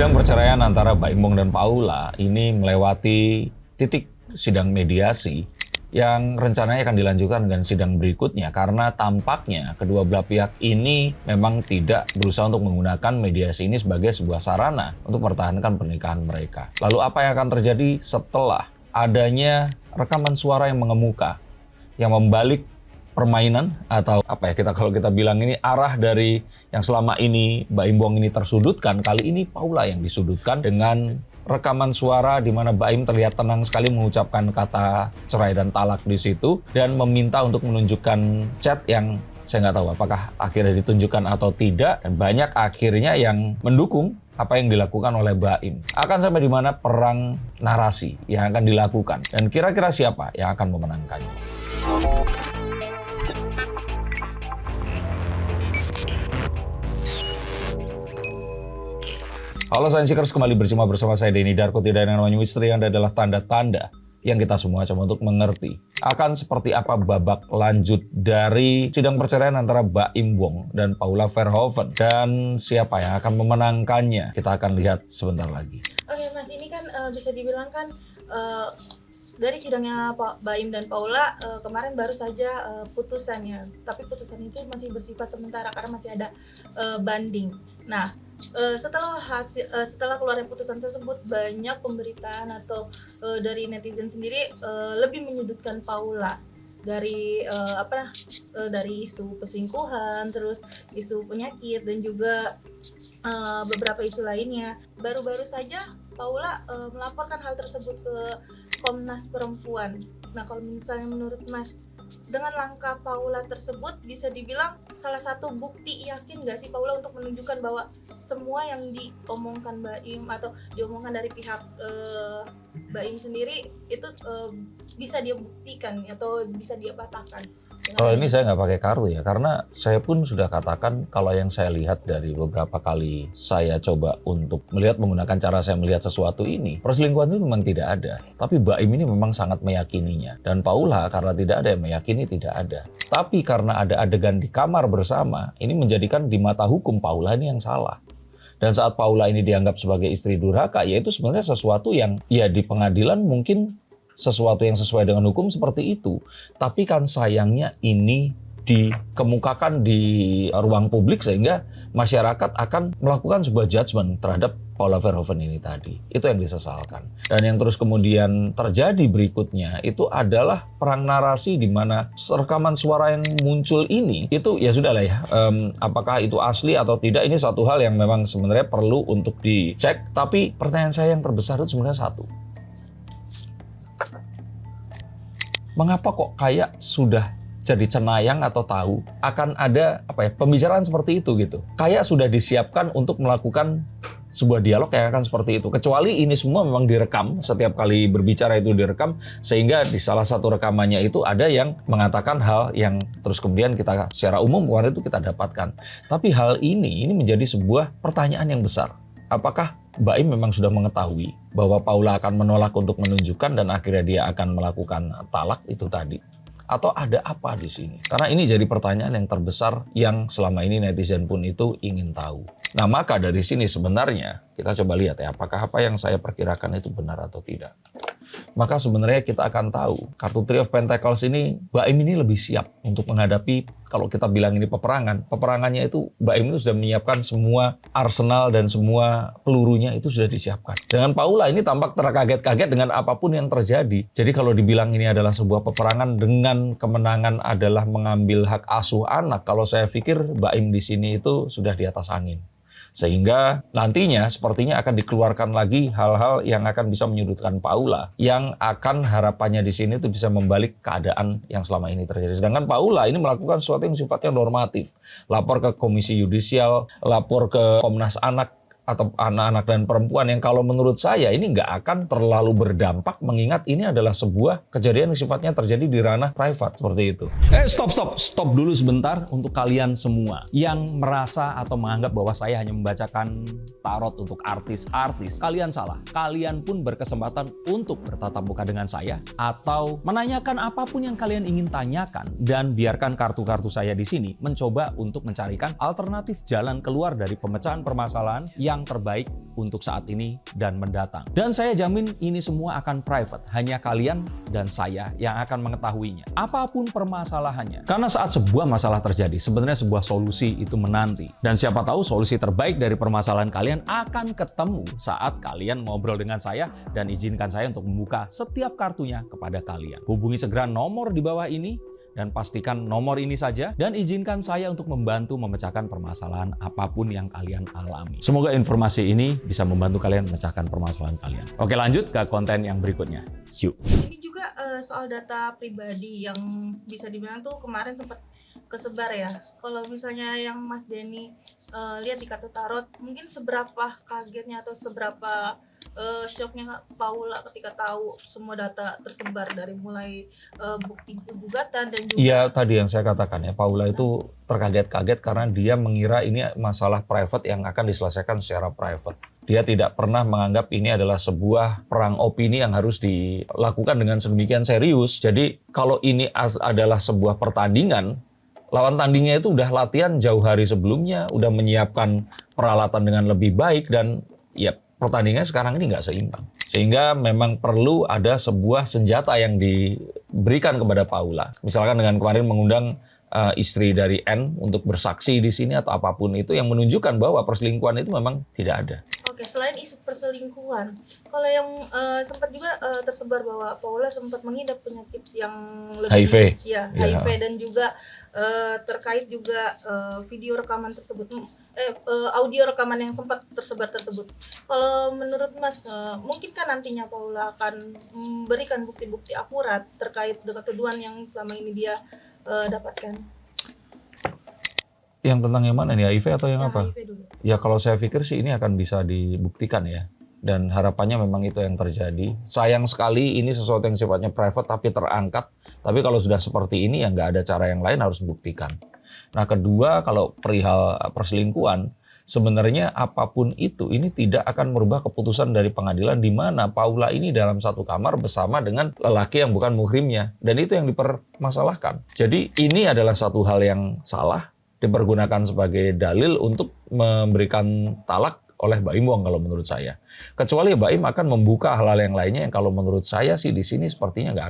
Sidang perceraian antara Baim Wong dan Paula ini melewati titik sidang mediasi yang rencananya akan dilanjutkan dengan sidang berikutnya karena tampaknya kedua belah pihak ini memang tidak berusaha untuk menggunakan mediasi ini sebagai sebuah sarana untuk mempertahankan pernikahan mereka. Lalu apa yang akan terjadi setelah adanya rekaman suara yang mengemuka yang membalik permainan atau apa ya kalau kita bilang ini arah dari yang selama ini Baim Wong ini tersudutkan, kali ini Paula yang disudutkan dengan rekaman suara di mana Baim terlihat tenang sekali mengucapkan kata cerai dan talak di situ dan meminta untuk menunjukkan chat yang saya nggak tahu apakah akhirnya ditunjukkan atau tidak, dan banyak akhirnya yang mendukung apa yang dilakukan oleh Baim. Akan sampai di mana perang narasi yang akan dilakukan dan kira-kira siapa yang akan memenangkannya. Halo Sainsikers, kembali berjumpa bersama saya Denny Darko. Tidak ada namanya misteri, Anda adalah tanda-tanda yang kita semua coba untuk mengerti. Akan seperti apa babak lanjut dari sidang perceraian antara Baim Wong dan Paula Verhoeven. Dan siapa yang akan memenangkannya, kita akan lihat sebentar lagi. Oke Mas, ini kan bisa dibilang kan dari sidangnya Pak Baim dan Paula kemarin baru saja putusannya. Tapi putusan itu masih bersifat sementara karena masih ada banding. Nah, setelah keluarnya putusan tersebut, banyak pemberitaan atau dari netizen sendiri lebih menyudutkan Paula dari dari isu perselingkuhan, terus isu penyakit dan juga beberapa isu lainnya. Baru-baru saja Paula melaporkan hal tersebut ke Komnas Perempuan. Nah, kalau misalnya menurut Mas, dengan langkah Paula tersebut bisa dibilang salah satu bukti yakin gak sih Paula untuk menunjukkan bahwa semua yang diomongkan Baim atau diomongkan dari pihak Baim sendiri itu bisa dia buktikan atau bisa dia patahkan? Kalau ini saya nggak pakai kartu ya, karena saya pun sudah katakan kalau yang saya lihat dari beberapa kali saya coba untuk melihat menggunakan cara saya melihat sesuatu ini, perselingkuhan itu memang tidak ada. Tapi Baim ini memang sangat meyakininya. Dan Paula karena tidak ada yang meyakini tidak ada. Tapi karena ada adegan di kamar bersama, ini menjadikan di mata hukum Paula ini yang salah. Dan saat Paula ini dianggap sebagai istri durhaka, ya itu sebenarnya sesuatu yang ya di pengadilan mungkin sesuatu yang sesuai dengan hukum seperti itu. Tapi kan sayangnya ini dikemukakan di ruang publik sehingga masyarakat akan melakukan sebuah judgement terhadap Paula Verhoeven ini tadi. Itu yang disesalkan. Dan yang terus kemudian terjadi berikutnya itu adalah perang narasi di mana rekaman suara yang muncul ini itu ya sudahlah ya. Apakah itu asli atau tidak, ini satu hal yang memang sebenarnya perlu untuk dicek. Tapi pertanyaan saya yang terbesar itu sebenarnya satu. Mengapa kok kayak sudah jadi cenayang atau tahu akan ada pembicaraan seperti itu gitu. Kayak sudah disiapkan untuk melakukan sebuah dialog yang akan seperti itu. Kecuali ini semua memang direkam, setiap kali berbicara itu direkam, sehingga di salah satu rekamannya itu ada yang mengatakan hal yang terus kemudian kita secara umum kemarin itu kita dapatkan. Tapi hal ini menjadi sebuah pertanyaan yang besar. Apakah Baim memang sudah mengetahui bahwa Paula akan menolak untuk menunjukkan dan akhirnya dia akan melakukan talak itu tadi? Atau ada apa di sini? Karena ini jadi pertanyaan yang terbesar yang selama ini netizen pun itu ingin tahu. Nah, maka dari sini sebenarnya kita coba lihat ya, apakah apa yang saya perkirakan itu benar atau tidak. Maka sebenarnya kita akan tahu kartu Three of Pentacles ini, Baim ini lebih siap untuk menghadapi, kalau kita bilang ini peperangannya itu Baim itu sudah menyiapkan semua arsenal dan semua pelurunya itu sudah disiapkan. Dengan Paula ini tampak terkaget-kaget dengan apapun yang terjadi. Jadi kalau dibilang ini adalah sebuah peperangan dengan kemenangan adalah mengambil hak asuh anak, kalau saya pikir Baim di sini itu sudah di atas angin. Sehingga nantinya sepertinya akan dikeluarkan lagi hal-hal yang akan bisa menyudutkan Paula, yang akan harapannya di sini itu bisa membalik keadaan yang selama ini terjadi. Sedangkan Paula ini melakukan sesuatu yang sifatnya normatif, lapor ke Komisi Yudisial, lapor ke Komnas Anak atau anak-anak dan perempuan, yang kalau menurut saya ini nggak akan terlalu berdampak mengingat ini adalah sebuah kejadian yang sifatnya terjadi di ranah private seperti itu. Stop dulu sebentar untuk kalian semua yang merasa atau menganggap bahwa saya hanya membacakan tarot untuk artis-artis. Kalian salah. Kalian pun berkesempatan untuk bertatap muka dengan saya atau menanyakan apapun yang kalian ingin tanyakan, dan biarkan kartu-kartu saya di sini mencoba untuk mencarikan alternatif jalan keluar dari pemecahan permasalahan yang yang terbaik untuk saat ini dan mendatang. Dan saya jamin ini semua akan private, hanya kalian dan saya yang akan mengetahuinya. Apapun permasalahannya. Karena saat sebuah masalah terjadi, sebenarnya sebuah solusi itu menanti. Dan siapa tahu solusi terbaik dari permasalahan kalian akan ketemu saat kalian ngobrol dengan saya dan izinkan saya untuk membuka setiap kartunya kepada kalian. Hubungi segera nomor di bawah ini dan pastikan nomor ini saja dan izinkan saya untuk membantu memecahkan permasalahan apapun yang kalian alami. Semoga informasi ini bisa membantu kalian memecahkan permasalahan kalian. Oke, lanjut ke konten yang berikutnya. Yuk. Ini juga soal data pribadi yang bisa dibilang tuh kemarin sempat kesebar ya. Kalau misalnya yang Mas Denny lihat di kartu tarot, mungkin seberapa kagetnya atau seberapa shocknya Paula ketika tahu semua data tersebar dari mulai bukti gugatan dan juga Iya, tadi yang saya katakan ya, Paula itu terkaget-kaget karena dia mengira ini masalah private yang akan diselesaikan secara private. Dia tidak pernah menganggap ini adalah sebuah perang opini yang harus dilakukan dengan sedemikian serius. Jadi kalau ini adalah sebuah pertandingan, lawan tandingnya itu udah latihan jauh hari sebelumnya, udah menyiapkan peralatan dengan lebih baik dan ya pertandingannya sekarang ini nggak seimbang. Sehingga memang perlu ada sebuah senjata yang diberikan kepada Paula. Misalkan dengan kemarin mengundang istri dari N untuk bersaksi di sini atau apapun itu yang menunjukkan bahwa perselingkuhan itu memang tidak ada. Oke, selain isu perselingkuhan, kalau yang sempat juga tersebar bahwa Paula sempat mengidap penyakit yang lebih HIV. ya, Ya. HIV dan juga terkait juga video rekaman tersebut, audio rekaman yang sempat tersebar tersebut. Kalau menurut Mas, mungkinkah nantinya Paula akan memberikan bukti-bukti akurat terkait dengan tuduhan yang selama ini dia dapatkan? Yang tentang yang mana nih, HIV atau yang apa? HIV dulu. Ya kalau saya pikir sih ini akan bisa dibuktikan ya. Dan harapannya memang itu yang terjadi. Sayang sekali ini sesuatu yang sifatnya private tapi terangkat. Tapi kalau sudah seperti ini ya nggak ada cara yang lain, harus membuktikan. Nah kedua, kalau perihal perselingkuhan, sebenarnya apapun itu ini tidak akan merubah keputusan dari pengadilan di mana Paula ini dalam satu kamar bersama dengan lelaki yang bukan muhrimnya. Dan itu yang dipermasalahkan. Jadi ini adalah satu hal yang salah, dipergunakan sebagai dalil untuk memberikan talak oleh Baim Wong kalau menurut saya. Kecuali Baim akan membuka hal-hal yang lainnya yang kalau menurut saya sih di sini sepertinya nggak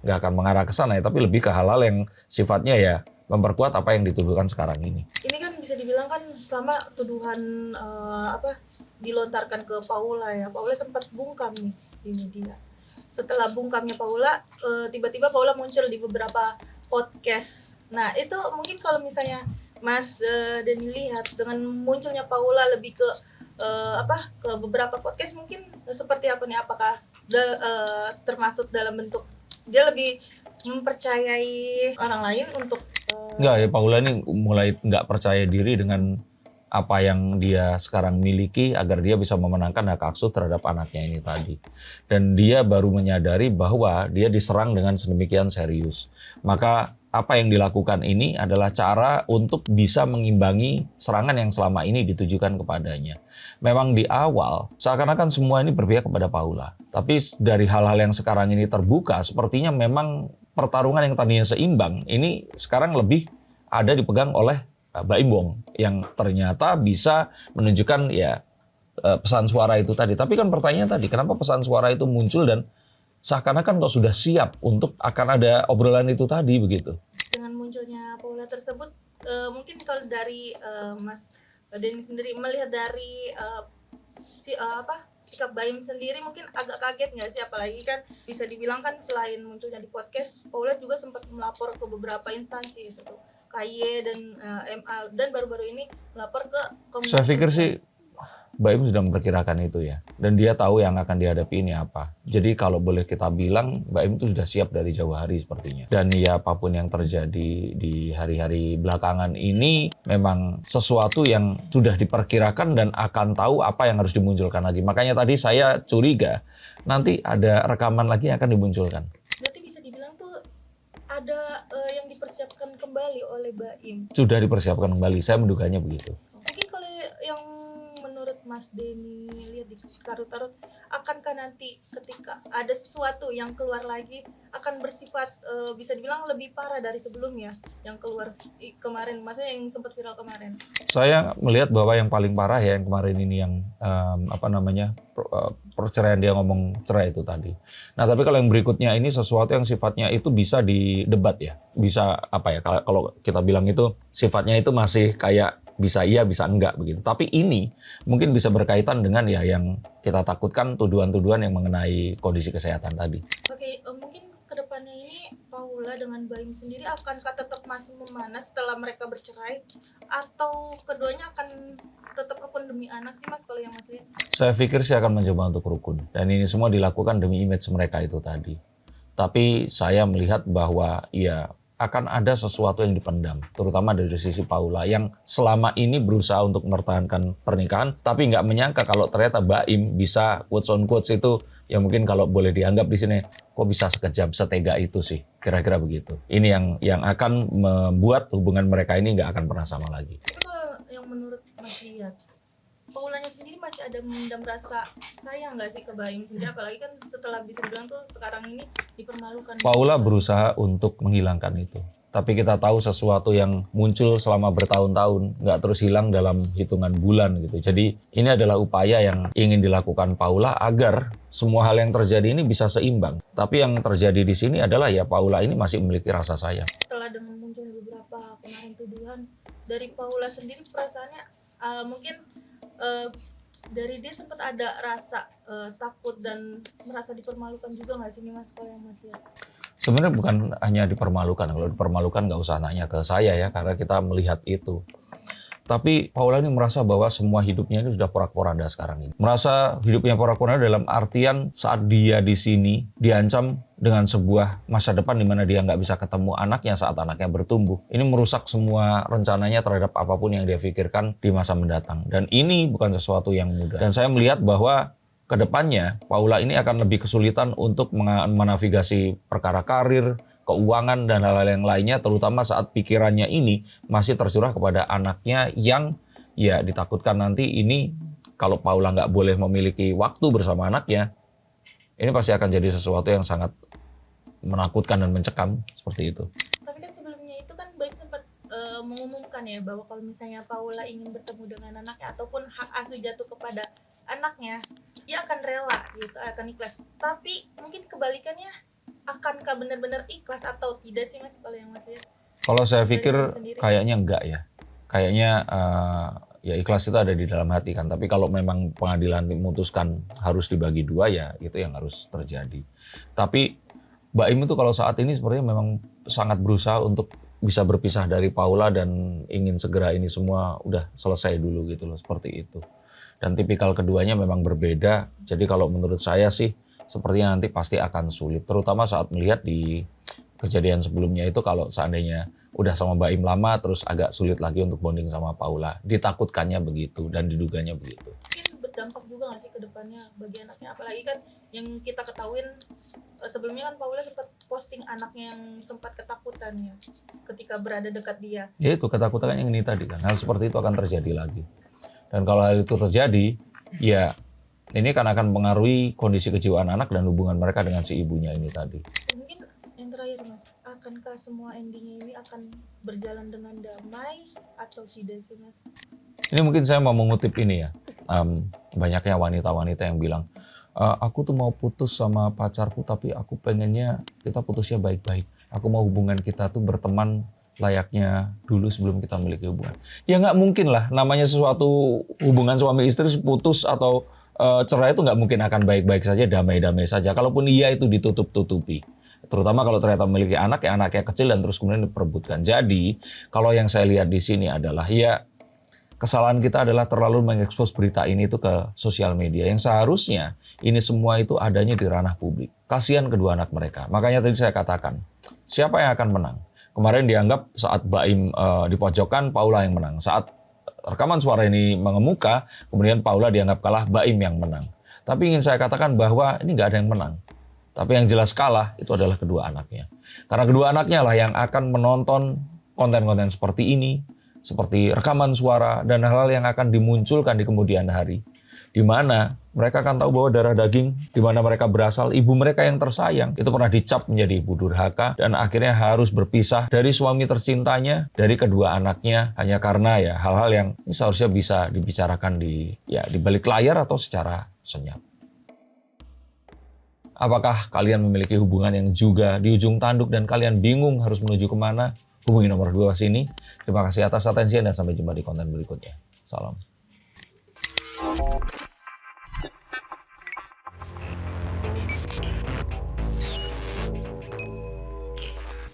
akan mengarah ke sana ya, tapi lebih ke hal-hal yang sifatnya ya memperkuat apa yang dituduhkan sekarang ini. Ini kan bisa dibilang kan selama tuduhan dilontarkan ke Paula ya, Paula sempat bungkam nih di media. Setelah bungkamnya Paula, tiba-tiba Paula muncul di beberapa podcast. Nah itu mungkin kalau misalnya Mas Denny lihat dengan munculnya Paula lebih ke ke beberapa podcast, mungkin seperti apa nih? Apakah termasuk dalam bentuk dia lebih mempercayai orang lain untuk Enggak ya, Paula ini mulai nggak percaya diri dengan apa yang dia sekarang miliki agar dia bisa memenangkan hak asuh terhadap anaknya ini tadi. Dan dia baru menyadari bahwa dia diserang dengan sedemikian serius. Maka apa yang dilakukan ini adalah cara untuk bisa mengimbangi serangan yang selama ini ditujukan kepadanya. Memang di awal seakan-akan semua ini berpihak kepada Paula. Tapi dari hal-hal yang sekarang ini terbuka, sepertinya memang pertarungan yang tadinya seimbang ini sekarang lebih ada dipegang oleh Baim Wong yang ternyata bisa menunjukkan ya pesan suara itu tadi. Tapi kan pertanyaan tadi, kenapa pesan suara itu muncul dan seakan-akan kok sudah siap untuk akan ada obrolan itu tadi begitu. dengan munculnya Paula tersebut, mungkin kalau dari Mas Denny sendiri melihat dari sikap Baim sendiri mungkin agak kaget nggak sih, apalagi kan bisa dibilang kan selain munculnya di podcast, Paula juga sempat melapor ke beberapa instansi seperti KY dan MA dan baru-baru ini melapor ke Komnas. Saya pikir sih Baim sudah memperkirakan itu ya. Dan dia tahu yang akan dihadapi ini apa. Jadi kalau boleh kita bilang Baim itu sudah siap dari jauh hari sepertinya. Dan ya apapun yang terjadi di hari-hari belakangan ini memang sesuatu yang sudah diperkirakan dan akan tahu apa yang harus dimunculkan lagi. Makanya tadi saya curiga nanti ada rekaman lagi yang akan dimunculkan. Berarti bisa dibilang tuh ada yang dipersiapkan kembali oleh Baim. Sudah dipersiapkan kembali, saya menduganya begitu. Mungkin kalau yang menurut Mas Denny lihat di tarot-tarot, akankah nanti ketika ada sesuatu yang keluar lagi akan bersifat bisa dibilang lebih parah dari sebelumnya yang keluar kemarin, maksudnya yang sempat viral kemarin? Saya melihat bahwa yang paling parah ya yang kemarin ini yang perceraian, dia ngomong cerai itu tadi. Nah tapi kalau yang berikutnya ini sesuatu yang sifatnya itu bisa didebat ya, bisa apa ya, kalau kita bilang itu sifatnya itu masih kayak bisa iya bisa enggak begitu. Tapi ini mungkin bisa berkaitan dengan ya yang kita takutkan, tuduhan-tuduhan yang mengenai kondisi kesehatan tadi. Oke, mungkin kedepannya ini Paula dengan Baim sendiri akankah tetap masih memanas setelah mereka bercerai, atau keduanya akan tetap rukun demi anak sih Mas kalau yang Mas lihat? Saya pikir sih akan mencoba untuk rukun, dan ini semua dilakukan demi image mereka itu tadi. Tapi saya melihat bahwa ya akan ada sesuatu yang dipendam, terutama dari sisi Paula yang selama ini berusaha untuk mempertahankan pernikahan, tapi nggak menyangka kalau ternyata Baim bisa quotes on quotes itu, ya mungkin kalau boleh dianggap di sini, kok bisa sekejam, setega itu sih, kira-kira begitu. Ini yang akan membuat hubungan mereka ini nggak akan pernah sama lagi. Tapi kalau yang menurut Mas lihat, Paulanya sendiri masih ada mendam rasa sayang nggak sih ke Baim sendiri, apalagi kan setelah bisa bilang tuh sekarang ini dipermalukan. Paula berusaha untuk menghilangkan itu. Tapi kita tahu sesuatu yang muncul selama bertahun-tahun nggak terus hilang dalam hitungan bulan gitu. Jadi ini adalah upaya yang ingin dilakukan Paula agar semua hal yang terjadi ini bisa seimbang. Tapi yang terjadi di sini adalah ya Paula ini masih memiliki rasa sayang. Setelah dengan munculnya beberapa kemarin tuduhan dari Paula sendiri, perasaannya mungkin dari dia sempat ada rasa takut dan merasa dipermalukan juga nggak sih nih Mas kalau yang Mas lihat? Sebenarnya bukan hanya dipermalukan. Kalau dipermalukan nggak usah nanya ke saya ya, karena kita melihat itu. Tapi Paula ini merasa bahwa semua hidupnya ini sudah porak-poranda sekarang ini. Merasa hidupnya porak-poranda dalam artian saat dia di sini diancam dengan sebuah masa depan di mana dia nggak bisa ketemu anaknya saat anaknya bertumbuh. Ini merusak semua rencananya terhadap apapun yang dia pikirkan di masa mendatang. Dan ini bukan sesuatu yang mudah. Dan saya melihat bahwa kedepannya Paula ini akan lebih kesulitan untuk menavigasi perkara karir, keuangan, dan hal-hal yang lainnya, terutama saat pikirannya ini masih tercurah kepada anaknya yang ya ditakutkan nanti ini kalau Paula nggak boleh memiliki waktu bersama anaknya, ini pasti akan jadi sesuatu yang sangat menakutkan dan mencekam seperti itu. Tapi kan sebelumnya itu kan Baim sempat mengumumkan ya bahwa kalau misalnya Paula ingin bertemu dengan anaknya ataupun hak asuh jatuh kepada anaknya, dia akan rela gitu, akan ikhlas. Tapi mungkin kebalikannya, akankah benar-benar ikhlas atau tidak sih Mas kalau yang Mas lihat? Kalau saya pikir kayaknya enggak ya. Kayaknya ya ikhlas itu ada di dalam hati kan. Tapi kalau memang pengadilan memutuskan harus dibagi dua, ya itu yang harus terjadi. Tapi Baim itu kalau saat ini sepertinya memang sangat berusaha untuk bisa berpisah dari Paula dan ingin segera ini semua udah selesai dulu gitu loh, seperti itu. Dan tipikal keduanya memang berbeda. Jadi kalau menurut saya sih sepertinya nanti pasti akan sulit, terutama saat melihat di kejadian sebelumnya itu kalau seandainya udah sama Baim lama terus agak sulit lagi untuk bonding sama Paula. Ditakutkannya begitu dan diduganya begitu. Mungkin berdampak juga nggak sih ke depannya bagi anaknya, apalagi kan yang kita ketahuin sebelumnya kan Paula sempat posting anaknya yang sempat ketakutan ya ketika berada dekat dia. Ya itu ketakutan yang ini tadi kan, hal seperti itu akan terjadi lagi. Dan kalau hal itu terjadi, ya ini kan akan mempengaruhi kondisi kejiwaan anak dan hubungan mereka dengan si ibunya ini tadi. Mungkin yang terakhir Mas, akankah semua endingnya ini akan berjalan dengan damai atau tidak sih Mas? Ini mungkin saya mau mengutip ini ya, banyaknya wanita-wanita yang bilang, aku tuh mau putus sama pacarku tapi aku pengennya kita putusnya baik-baik. Aku mau hubungan kita tuh berteman layaknya dulu sebelum kita memiliki hubungan. Ya nggak mungkin lah, namanya sesuatu hubungan suami istri putus atau cerai itu nggak mungkin akan baik-baik saja, damai-damai saja. Kalaupun iya itu ditutup-tutupi. Terutama kalau ternyata memiliki anak, ya anaknya kecil dan terus kemudian diperebutkan. Jadi kalau yang saya lihat di sini adalah ya kesalahan kita adalah terlalu mengekspos berita ini itu ke sosial media. Yang seharusnya ini semua itu adanya di ranah publik. Kasihan kedua anak mereka. Makanya tadi saya katakan, siapa yang akan menang? Kemarin dianggap saat Baim dipojokkan, Paula yang menang. Saat rekaman suara ini mengemuka, kemudian Paula dianggap kalah, Baim yang menang. Tapi ingin saya katakan bahwa ini nggak ada yang menang. Tapi yang jelas kalah itu adalah kedua anaknya. Karena kedua anaknya lah yang akan menonton konten-konten seperti ini, seperti rekaman suara, dan hal-hal yang akan dimunculkan di kemudian hari. di mana mereka akan tahu bahwa darah daging di mana mereka berasal, ibu mereka yang tersayang itu pernah dicap menjadi ibu durhaka dan akhirnya harus berpisah dari suami tercintanya, dari kedua anaknya hanya karena ya hal-hal yang ini seharusnya bisa dibicarakan di balik layar atau secara senyap. Apakah kalian memiliki hubungan yang juga di ujung tanduk dan kalian bingung harus menuju kemana? Hubungi nomor 2 sini. Terima kasih atas atensi dan sampai jumpa di konten berikutnya. Salam.